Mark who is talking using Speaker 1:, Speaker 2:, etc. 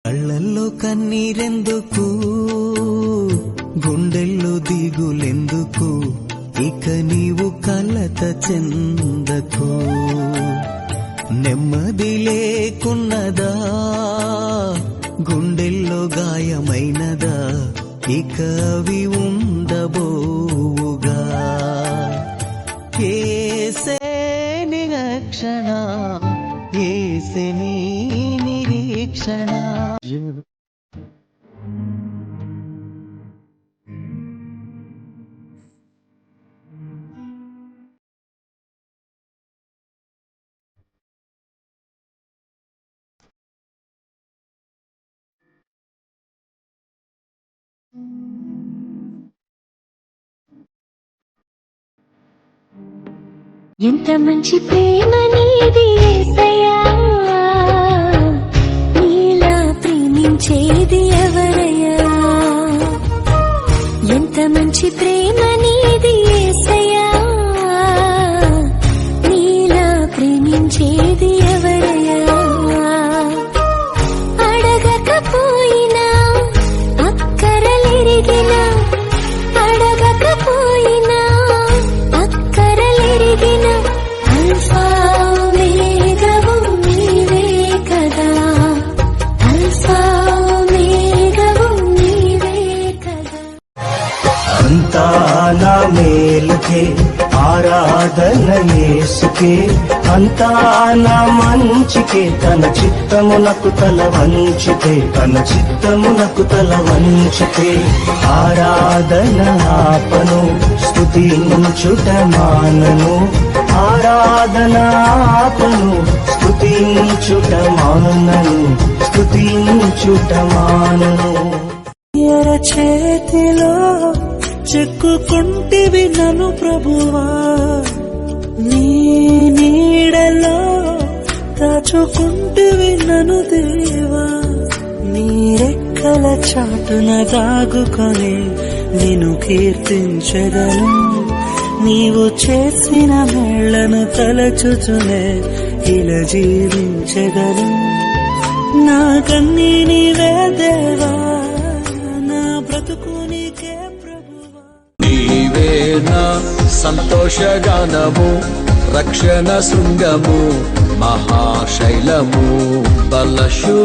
Speaker 1: కళ్ళల్లో కన్నీరెందుకు, గుండెల్లో దిగులెందుకు, ఇక నీవు కలత చెందకు. నెమ్మది లేకున్నదా, గుండెల్లో గాయమైనదా, ఇక అవి ఉండబోవుగా. ఏసే నిరీక్షణ, ఏసే నీ నిరీక్షణ.
Speaker 2: ఎంత మంచి ప్రేమ నీది యేసయ్యా, నీలా ప్రేమించేది ఎవరయ్యా. ఎంత మంచి ప్రేమ నీది యేసయ్యా, నీలా ప్రేమించేది ఎవరయ్యా. అడగకపోయినా అక్కరలెరిగినా, అడగకపోయినా అక్కరలెరిగిన అల్ఫా ఓమేగావు నీవే కదా, అల్ఫా ఓమేగావు నీవే కదా.
Speaker 3: అంతా నా మేలుకే, ఆరాధన యేసుకే, అంతా నా మంచికే. తన చిత్తమునకు తల వంచితే, తన చిత్తమునకు తల వంచితే, ఆరాధన ఆపను, స్తుతించుట మానను. ఆరాధన ఆపను, స్తుతించుట మానను, స్తుతించుట మానను. చేతిలో చెక్కుకుంటివి నన్ను ప్రభువా, నీ నీడలో దాచుకుంటివి నన్ను దేవా. నీ రెక్కల చాటున దాగుకొని నిన్ను కీర్తించెదను. నీవు చేసిన మేళ్లను తలచుచునే ఇలా జీవించెదను. నా కన్నీ నీవే దేవా, నా బ్రతుకు నీకే ప్రభువా.
Speaker 4: నీవే నా సంతోషగానము, రక్షణ శృంగము, మహాశైలము, బలశూ